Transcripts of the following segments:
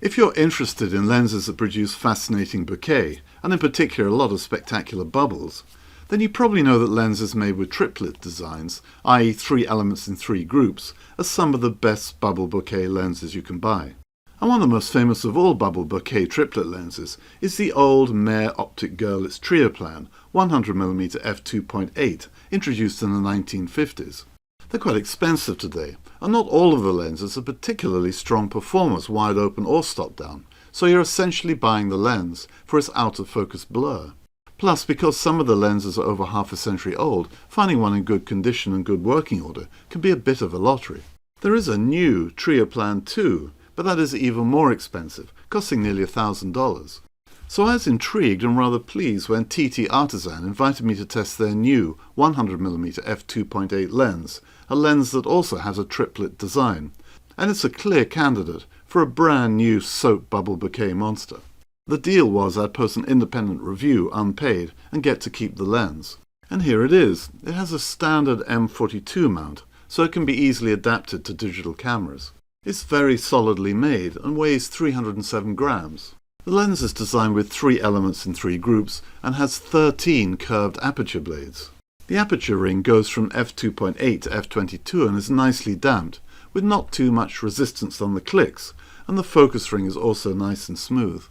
If you're interested in lenses that produce fascinating bokeh, and in particular a lot of spectacular bubbles, then you probably know that lenses made with triplet designs, i.e. 3 elements in 3 groups, are some of the best bubble bokeh lenses you can buy. And one of the most famous of all bubble bokeh triplet lenses is the old Meyer Optik Görlitz Trioplan 100mm f2.8, introduced in the 1950s. They're quite expensive today, and not all of the lenses are particularly strong performers wide open or stop down, so you're essentially buying the lens for its out-of-focus blur. Plus, because some of the lenses are over half a century old, finding one in good condition and good working order can be a bit of a lottery. There is a new Trioplan 2, but that is even more expensive, costing nearly $1,000. So I was intrigued and rather pleased when TT Artisan invited me to test their new 100mm f2.8 lens, a lens that also has a triplet design, and it's a clear candidate for a brand new soap bubble bokeh monster. The deal was I'd post an independent review unpaid and get to keep the lens. And here it is. It has a standard M42 mount, so it can be easily adapted to digital cameras. It's very solidly made and weighs 307 grams. The lens is designed with 3 elements in 3 groups and has 13 curved aperture blades. The aperture ring goes from f2.8 to f22 and is nicely damped, with not too much resistance on the clicks, and the focus ring is also nice and smooth.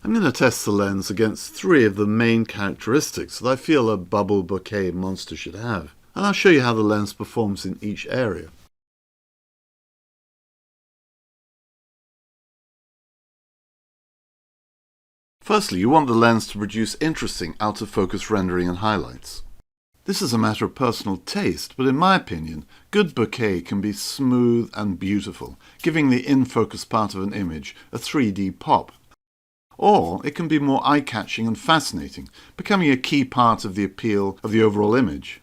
I'm going to test the lens against 3 of the main characteristics that I feel a bubble bokeh monster should have, and I'll show you how the lens performs in each area. Firstly, you want the lens to produce interesting out-of-focus rendering and highlights. This is a matter of personal taste, but in my opinion, good bokeh can be smooth and beautiful, giving the in-focus part of an image a 3D pop. Or it can be more eye-catching and fascinating, becoming a key part of the appeal of the overall image.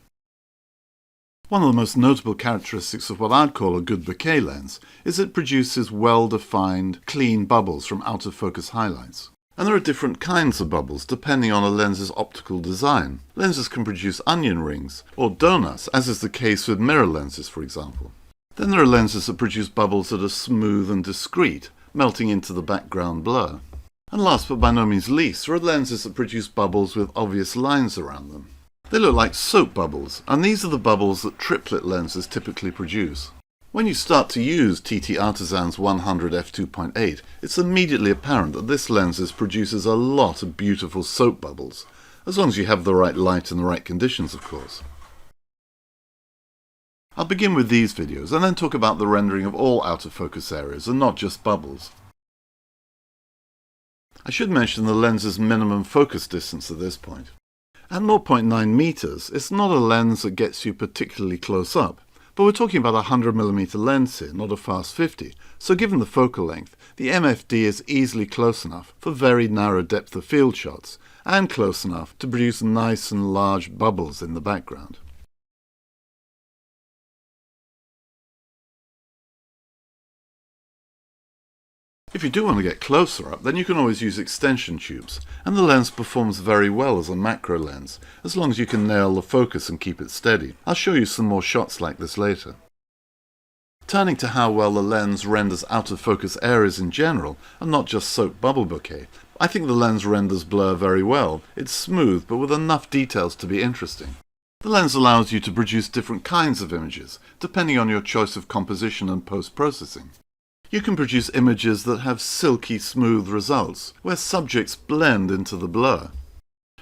One of the most notable characteristics of what I'd call a good bokeh lens is it produces well-defined, clean bubbles from out-of-focus highlights. And there are different kinds of bubbles depending on a lens's optical design. Lenses can produce onion rings, or donuts, as is the case with mirror lenses, for example. Then there are lenses that produce bubbles that are smooth and discrete, melting into the background blur. And last but by no means least, there are lenses that produce bubbles with obvious lines around them. They look like soap bubbles, and these are the bubbles that triplet lenses typically produce. When you start to use TT Artisan's 100 f2.8, it's immediately apparent that this lens produces a lot of beautiful soap bubbles, as long as you have the right light and the right conditions, of course. I'll begin with these videos and then talk about the rendering of all out-of-focus areas and not just bubbles. I should mention the lens's minimum focus distance at this point. At 0.9 meters, it's not a lens that gets you particularly close up. But we're talking about a 100mm lens here, not a fast 50, so given the focal length, the MFD is easily close enough for very narrow depth of field shots, and close enough to produce nice and large bubbles in the background. If you do want to get closer up, then you can always use extension tubes, and the lens performs very well as a macro lens, as long as you can nail the focus and keep it steady. I'll show you some more shots like this later. Turning to how well the lens renders out-of-focus areas in general, and not just soap bubble bokeh, I think the lens renders blur very well. It's smooth, but with enough details to be interesting. The lens allows you to produce different kinds of images, depending on your choice of composition and post-processing. You can produce images that have silky smooth results, where subjects blend into the blur.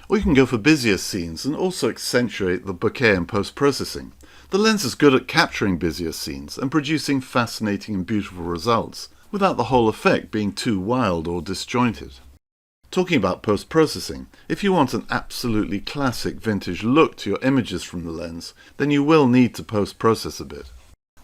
Or you can go for busier scenes and also accentuate the bokeh in post-processing. The lens is good at capturing busier scenes and producing fascinating and beautiful results, without the whole effect being too wild or disjointed. Talking about post-processing, if you want an absolutely classic vintage look to your images from the lens, then you will need to post-process a bit.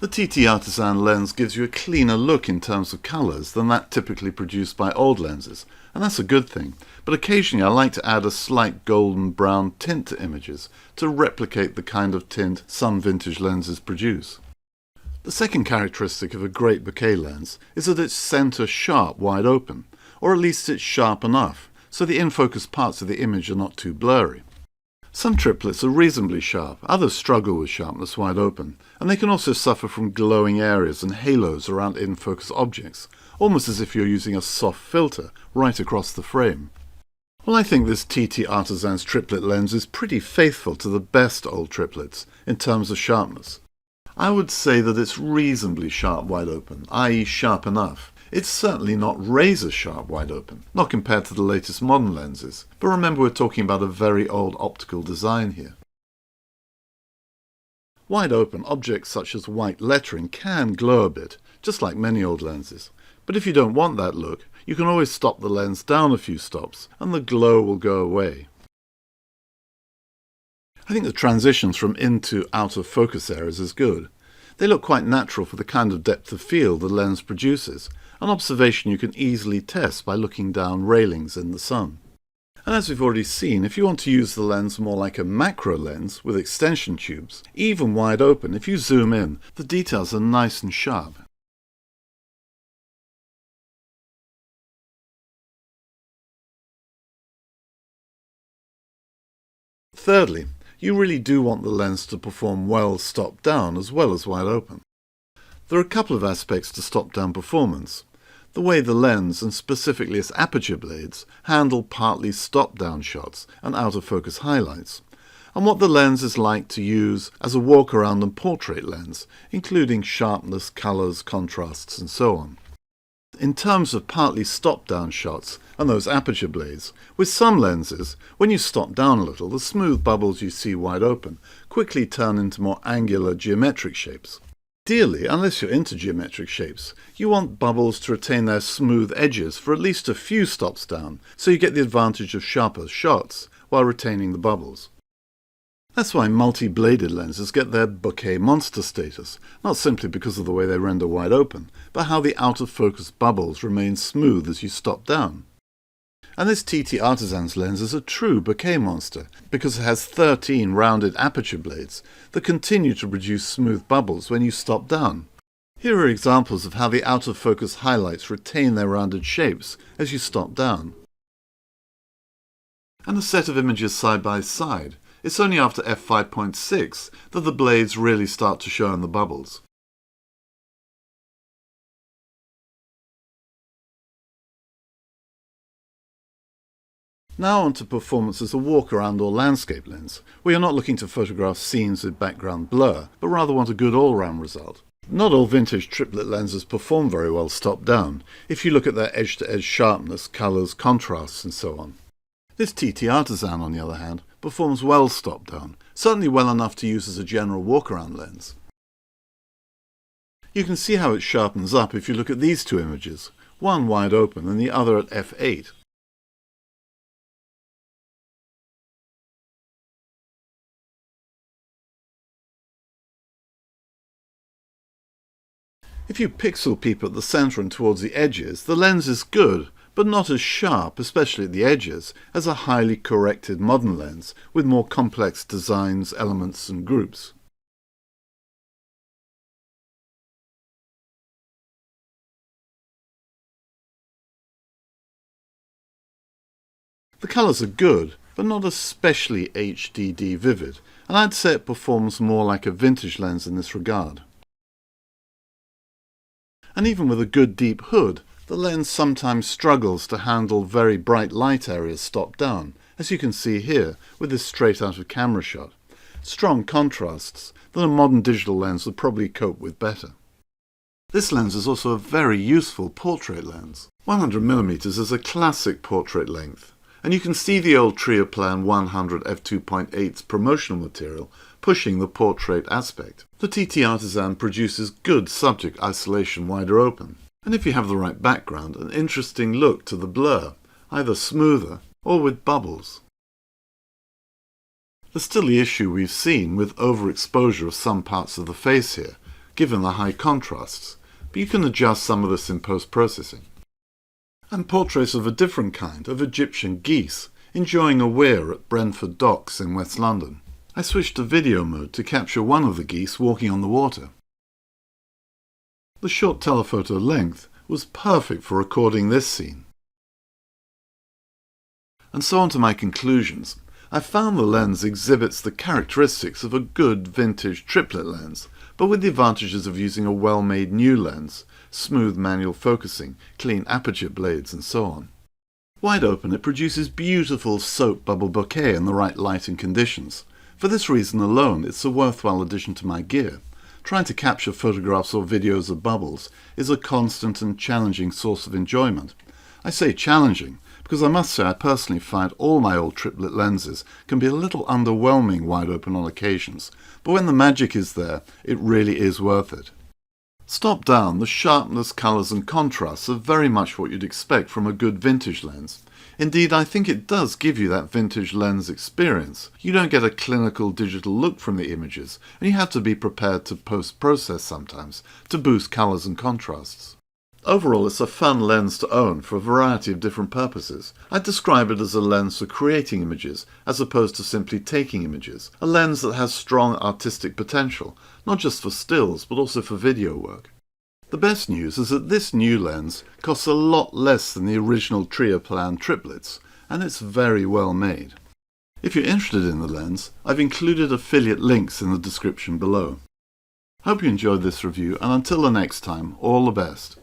The TT Artisan lens gives you a cleaner look in terms of colours than that typically produced by old lenses, and that's a good thing, but occasionally I like to add a slight golden brown tint to images to replicate the kind of tint some vintage lenses produce. The second characteristic of a great bokeh lens is that it's centre sharp wide open, or at least it's sharp enough, so the in-focus parts of the image are not too blurry. Some triplets are reasonably sharp, others struggle with sharpness wide open, and they can also suffer from glowing areas and halos around in-focus objects, almost as if you're using a soft filter right across the frame. Well, I think this TT Artisan's triplet lens is pretty faithful to the best old triplets in terms of sharpness. I would say that it's reasonably sharp wide open, i.e. sharp enough. It's certainly not razor sharp wide open, not compared to the latest modern lenses, but remember we're talking about a very old optical design here. Wide open objects such as white lettering can glow a bit, just like many old lenses. But if you don't want that look, you can always stop the lens down a few stops and the glow will go away. I think the transitions from in to out of focus areas is good. They look quite natural for the kind of depth of field the lens produces, an observation you can easily test by looking down railings in the sun. And as we've already seen, if you want to use the lens more like a macro lens with extension tubes, even wide open, if you zoom in, the details are nice and sharp. Thirdly, you really do want the lens to perform well stop down as well as wide open. There are a couple of aspects to stop down performance. The way the lens, and specifically its aperture blades, handle partly stop down shots and out of focus highlights, and what the lens is like to use as a walk around and portrait lens, including sharpness, colours, contrasts and so on. In terms of partly stop-down shots and those aperture blades, with some lenses, when you stop down a little, the smooth bubbles you see wide open quickly turn into more angular geometric shapes. Ideally, unless you're into geometric shapes, you want bubbles to retain their smooth edges for at least a few stops down, so you get the advantage of sharper shots while retaining the bubbles. That's why multi-bladed lenses get their bokeh monster status, not simply because of the way they render wide open, but how the out-of-focus bubbles remain smooth as you stop down. And this TT Artisan's lens is a true bokeh monster, because it has 13 rounded aperture blades that continue to produce smooth bubbles when you stop down. Here are examples of how the out-of-focus highlights retain their rounded shapes as you stop down. And a set of images side by side. It's only after f5.6 that the blades really start to show in the bubbles. Now on to performance as a walk-around or landscape lens, where you're not looking to photograph scenes with background blur, but rather want a good all-round result. Not all vintage triplet lenses perform very well stop-down, if you look at their edge-to-edge sharpness, colours, contrasts and so on. This TT Artisan, on the other hand, performs well stop-down, certainly well enough to use as a general walk-around lens. You can see how it sharpens up if you look at these two images, one wide open and the other at f8. If you pixel peep at the centre and towards the edges, the lens is good, but not as sharp, especially at the edges, as a highly corrected modern lens with more complex designs, elements and groups. The colours are good, but not especially HDD vivid, and I'd say it performs more like a vintage lens in this regard. And even with a good deep hood, the lens sometimes struggles to handle very bright light areas stop down, as you can see here with this straight out of camera shot. Strong contrasts that a modern digital lens would probably cope with better. This lens is also a very useful portrait lens. 100mm is a classic portrait length, and you can see the old Trioplan 100 f2.8's promotional material pushing the portrait aspect. The TT Artisan produces good subject isolation wider open, and if you have the right background, an interesting look to the blur, either smoother or with bubbles. There's still the issue we've seen with overexposure of some parts of the face here, given the high contrasts, but you can adjust some of this in post-processing. And portraits of a different kind, of Egyptian geese, enjoying a weir at Brentford Docks in West London. I switched to video mode to capture one of the geese walking on the water. The short telephoto length was perfect for recording this scene. And so on to my conclusions. I've found the lens exhibits the characteristics of a good vintage triplet lens, but with the advantages of using a well-made new lens, smooth manual focusing, clean aperture blades and so on. Wide open, it produces beautiful soap bubble bokeh in the right light and conditions. For this reason alone, it's a worthwhile addition to my gear. Trying to capture photographs or videos of bubbles is a constant and challenging source of enjoyment. I say challenging because I must say I personally find all my old triplet lenses can be a little underwhelming wide open on occasions, but when the magic is there, it really is worth it. Stop down, the sharpness, colours and contrasts are very much what you'd expect from a good vintage lens. Indeed, I think it does give you that vintage lens experience. You don't get a clinical digital look from the images, and you have to be prepared to post-process sometimes to boost colours and contrasts. Overall, it's a fun lens to own for a variety of different purposes. I'd describe it as a lens for creating images, as opposed to simply taking images. A lens that has strong artistic potential, not just for stills, but also for video work. The best news is that this new lens costs a lot less than the original Trioplan triplets, and it's very well made. If you're interested in the lens, I've included affiliate links in the description below. Hope you enjoyed this review, and until the next time, all the best.